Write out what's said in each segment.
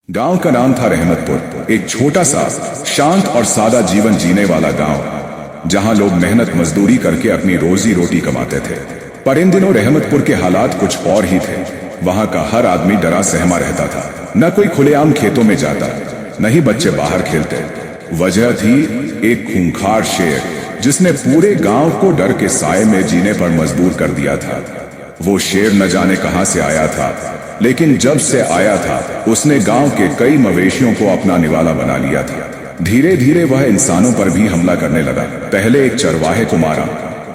गांव का नाम था रहमतपुर। एक छोटा सा शांत और सादा जीवन जीने वाला गांव, जहां लोग मेहनत मजदूरी करके अपनी रोजी रोटी कमाते थे। पर इन दिनों रहमतपुर के हालात कुछ और ही थे। वहां का हर आदमी डरा सहमा रहता था। न कोई खुलेआम खेतों में जाता, न ही बच्चे बाहर खेलते। वजह थी एक खूंखार शेर, जिसने पूरे गांव को डर के साए में जीने पर मजबूर कर दिया था। वो शेर न जाने कहां से आया था, लेकिन जब से आया था उसने गांव के कई मवेशियों को अपना निवाला बना लिया था। धीरे धीरे वह इंसानों पर भी हमला करने लगा। पहले एक चरवाहे को मारा,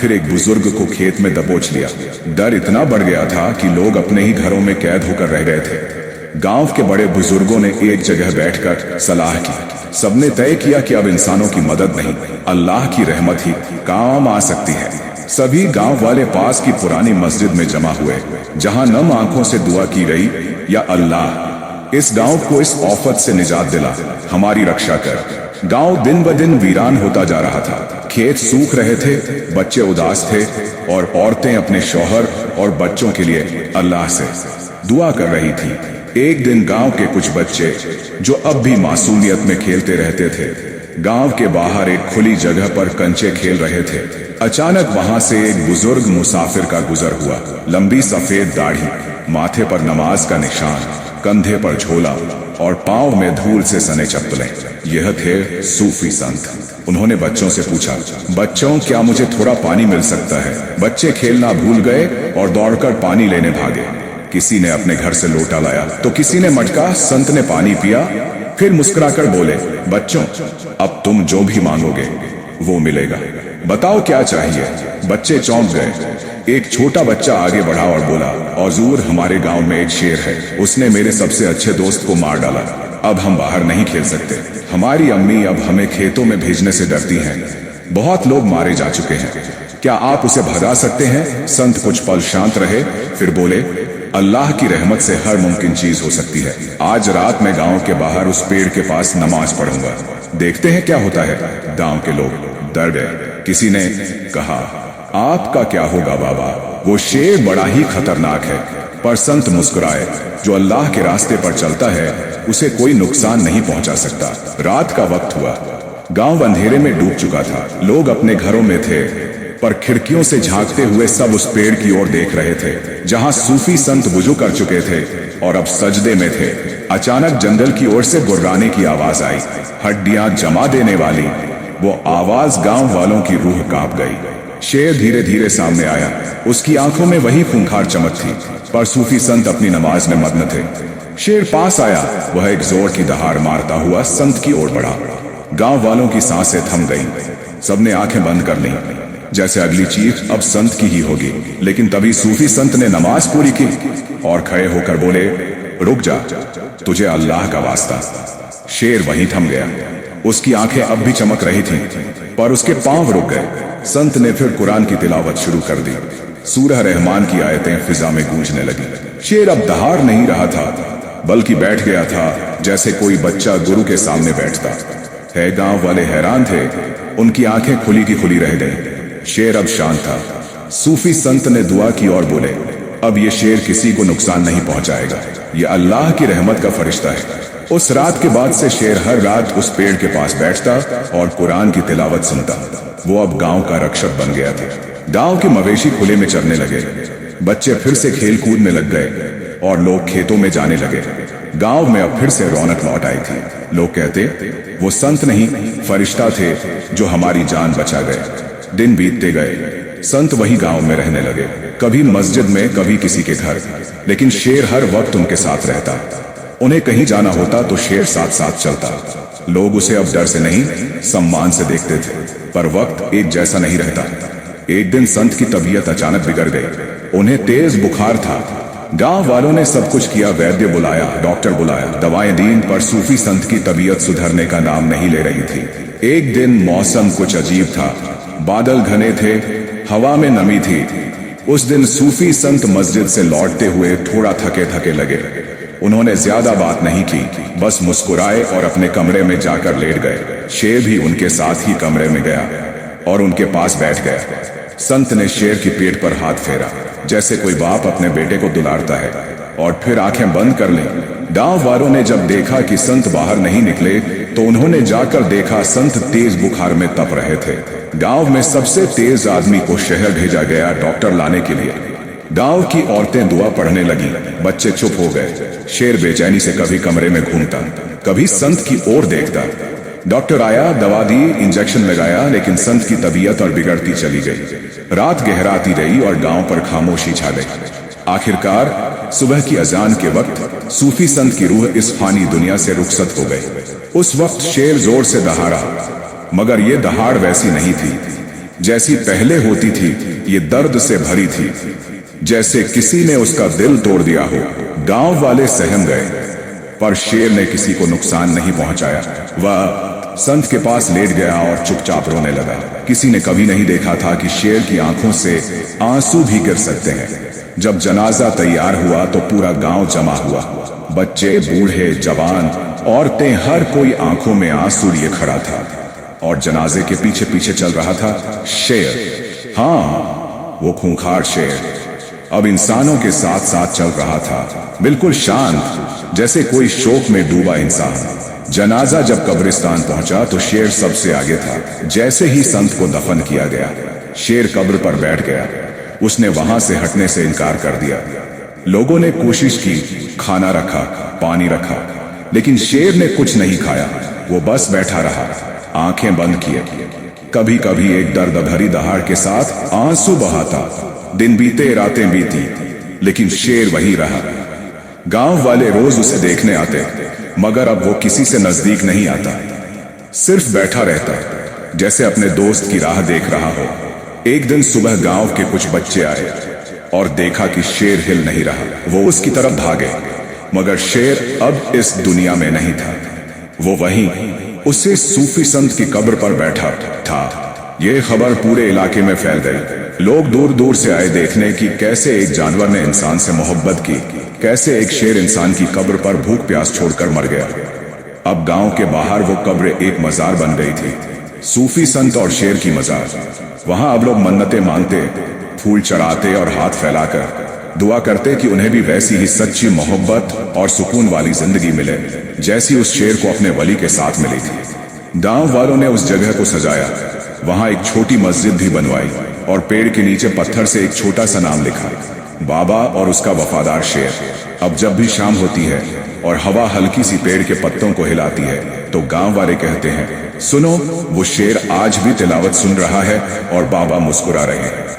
फिर एक बुजुर्ग को खेत में दबोच लिया। डर इतना बढ़ गया था कि लोग अपने ही घरों में कैद होकर रह गए थे। गांव के बड़े बुजुर्गों ने एक जगह बैठकर सलाह की। सबने तय किया कि अब इंसानों की मदद नहीं, अल्लाह की रहमत ही काम आ सकती है। सभी गांव वाले पास की पुरानी मस्जिद में जमा हुए, जहां नम आंखों से दुआ की गई, या अल्लाह, इस गांव को इस औफत से निजात दिला, हमारी रक्षा कर। गांव दिन ब दिन वीरान होता जा रहा था। खेत सूख रहे थे, बच्चे उदास थे, और औरतें अपने शौहर और बच्चों के लिए अल्लाह से दुआ कर रही थी। एक दिन गांव के कुछ बच्चे, जो अब भी मासूमियत में खेलते रहते थे, गांव के बाहर एक खुली जगह पर कंचे खेल रहे थे। अचानक वहां से एक बुजुर्ग मुसाफिर का गुजर हुआ। लंबी सफेद दाढ़ी, माथे पर नमाज का निशान, कंधे पर झोला और पांव में धूल से सने चप्पलें। यह थे सूफी संत। उन्होंने बच्चों से पूछा, बच्चों, क्या मुझे थोड़ा पानी मिल सकता है? बच्चे खेलना भूल गए और दौड़कर पानी लेने भागे। किसी ने अपने घर से लोटा लाया तो किसी ने मटका। संत ने पानी पिया, फिर मुस्कुराकर बोले, बच्चों, अब तुम जो भी मांगोगे वो मिलेगा। बताओ क्या चाहिए? बच्चे चौंक गए। एक छोटा बच्चा आगे बढ़ा और बोला, हुजूर, हमारे गांव में एक शेर है, उसने मेरे सबसे अच्छे दोस्त को मार डाला। अब हम बाहर नहीं खेल सकते। हमारी अम्मी अब हमें खेतों में भेजने से डरती हैं। बहुत लोग मारे जा चुके हैं। क्या आप उसे भगा सकते हैं? संत कुछ पल शांत रहे, फिर बोले, अल्लाह की रहमत से हर मुमकिन चीज हो सकती है। आज रात मैं गांव के बाहर उस पेड़ के पास नमाज पढ़ूंगा, देखते हैं क्या होता है। गांव के लोग डर गए। किसी ने कहा, आपका क्या होगा बाबा, वो शेर बड़ा ही खतरनाक है। पर संत मुस्कुराए, जो अल्लाह के रास्ते पर चलता है उसे कोई नुकसान नहीं पहुंचा सकता। रात का वक्त हुआ। गांव अंधेरे में डूब चुका था। लोग अपने घरों में थे, पर खिड़कियों से झांकते हुए सब उस पेड़ की ओर देख रहे थे, जहां सूफी संत वुजू कर चुके थे और अब सजदे में थे। अचानक जंगल की ओर से गुर्राने की आवाज आई, हड्डियां जमा देने वाली। वो आवाज गांव वालों की रूह कांप गई। शेर धीरे धीरे सामने आया। उसकी आंखों में वही खूंखार चमक थी, पर सूफी संत अपनी नमाज में मग्न थे। शेर पास आया। वह एक जोर की दहाड़ मारता हुआ संत की ओर बढ़ा। गांव वालों की सांसें थम गईं। सबने आंखें बंद कर लीं, जैसे अगली चीख अब संत की ही होगी। लेकिन तभी सूफी संत ने नमाज पूरी की और खड़े होकर बोले, रुक जा, तुझे अल्लाह का वास्ता। शेर वहीं थम गया। उसकी आंखें अब भी चमक रही थीं, पर उसके पांव रुक गए। संत ने फिर कुरान की तिलावत शुरू कर दी। सूरह रहमान की आयतें फिजा में गूंजने लगी। शेर अब दहाड़ नहीं रहा था, बल्कि बैठ गया था, जैसे कोई बच्चा गुरु के सामने बैठता है। गांव वाले हैरान थे। उनकी आंखें खुली की खुली रह गईं। शेर अब शांत था। सूफी संत ने दुआ की और बोले, अब ये शेर किसी को नुकसान नहीं पहुंचाएगा। ये अल्लाह की रहमत का फरिश्ता है। उस रात के बाद से शेर हर रात उस पेड़ के पास बैठता और कुरान की तिलावत सुनता। वो अब गांव का रक्षक बन गया था। गांव के मवेशी खुले में चरने लगे, बच्चे फिर से खेल कूद में लग गए और लोग खेतों में जाने लगे। गांव में अब फिर से रौनक लौट आई थी। लोग कहते, वो संत नहीं, फरिश्ता थे जो हमारी जान बचा गए। दिन बीतते गए। संत वही गांव में रहने लगे, कभी मस्जिद में, कभी किसी के घर, लेकिन शेर हर वक्त उनके साथ रहता। उन्हें कहीं जाना होता तो शेर साथ साथ चलता। लोग उसे अब डर से नहीं, सम्मान से देखते थे। पर वक्त एक जैसा नहीं रहता। एक दिन संत की तबीयत अचानक बिगड़ गई। उन्हें तेज बुखार था। गांव वालों ने सब कुछ किया, वैद्य बुलाया, डॉक्टर बुलाया, दवाएं दी, पर सूफी संत की तबीयत सुधरने का नाम नहीं ले रही थी। एक दिन मौसम कुछ अजीब था। बादल घने थे, हवा में नमी थी। उस दिन सूफी संत मस्जिद से लौटते हुए थोड़ा थके थके लगे। उन्होंने ज्यादा बात नहीं की, बस मुस्कुराए और अपने कमरे में जाकर लेट गए। शेर भी उनके साथ ही कमरे में गया और उनके पास बैठ गया। संत ने शेर की पेट पर हाथ फेरा, जैसे कोई बाप अपने बेटे को दुलारता है, और फिर आंखें बंद कर ली। गांव वालों ने जब देखा कि संत बाहर नहीं निकले तो उन्होंने जाकर देखा संत तेज बुखार में तप रहे थे। गांव में सबसे तेज आदमी को शहर भेजा गया डॉक्टर लाने के लिए। गांव की औरतें दुआ पढ़ने लगी, बच्चे चुप हो गए। शेर बेचैनी से कभी कमरे में घूमता, कभी संत की ओर देखता। डॉक्टर आया, दवा दी, इंजेक्शन लगाया, लेकिन संत की तबीयत और बिगड़ती चली गई। रात गहराती रही और गांव पर खामोशी छा गई। आखिरकार सुबह की अजान के वक्त सूफी संत की रूह इस फानी दुनिया से रुखसत हो गई। उस वक्त शेर जोर से दहाड़ा, मगर ये दहाड़ वैसी नहीं थी जैसी पहले होती थी। ये दर्द से भरी थी, जैसे किसी ने उसका दिल तोड़ दिया हो। गांव वाले सहम गए, पर शेर ने किसी को नुकसान नहीं पहुंचाया। वह संत के पास लेट गया और चुपचाप रोने लगा। किसी ने कभी नहीं देखा था कि शेर की आंखों से आंसू भी गिर सकते हैं। जब जनाजा तैयार हुआ तो पूरा गांव जमा हुआ। बच्चे, बूढ़े, जवान, औरतें, हर कोई आंखों में आंसू लिए खड़ा था। और जनाजे के पीछे पीछे चल रहा था शेर। हाँ, वो खूंखार शेर अब इंसानों के साथ साथ चल रहा था, बिल्कुल शांत, जैसे कोई शोक में डूबा इंसान। जनाजा जब कब्रिस्तान पहुंचा तो शेर सबसे आगे था। जैसे ही संत को दफन किया गया, शेर कब्र पर बैठ गया। उसने वहां से हटने से इनकार कर दिया। लोगों ने कोशिश की, खाना रखा, पानी रखा, लेकिन शेर ने कुछ नहीं खाया। वो बस बैठा रहा, आंखें बंद किए। कभी कभी एक दर्द भरी दहाड़ के साथ आंसू बहाता। दिन बीते, रातें बीती, लेकिन शेर वही रहा। गांव वाले रोज उसे देखने आते, मगर अब वो किसी से नजदीक नहीं आता। सिर्फ बैठा रहता, जैसे अपने दोस्त की राह देख रहा हो। एक दिन सुबह गांव के कुछ बच्चे आए और देखा कि शेर हिल नहीं रहा। वो उसकी तरफ भागे, मगर शेर अब इस दुनिया में नहीं था। वो वहीं उसे सूफी संत की कब्र पर बैठा था। यह खबर पूरे इलाके में फैल गई। लोग दूर दूर से आए देखने की कैसे एक जानवर ने इंसान से मोहब्बत की, कैसे एक शेर इंसान की कब्र पर भूख प्यास छोड़कर मर गया। अब गांव के बाहर वो कब्र एक मजार बन गई थी, सूफी संत और शेर की मजार। वहां अब लोग मन्नतें मांगते, फूल चढ़ाते और हाथ फैलाकर दुआ करते कि उन्हें भी वैसी ही सच्ची मोहब्बत और सुकून वाली जिंदगी मिले जैसी उस शेर को अपने वली के साथ मिली थी। गांव वालों ने उस जगह को सजाया, वहां एक छोटी मस्जिद भी बनवाई और पेड़ के नीचे पत्थर से एक छोटा सा नाम लिखा, बाबा और उसका वफादार शेर। अब जब भी शाम होती है और हवा हल्की सी पेड़ के पत्तों को हिलाती है तो गांव वाले कहते हैं, सुनो, वो शेर आज भी तिलावत सुन रहा है और बाबा मुस्कुरा रहे हैं।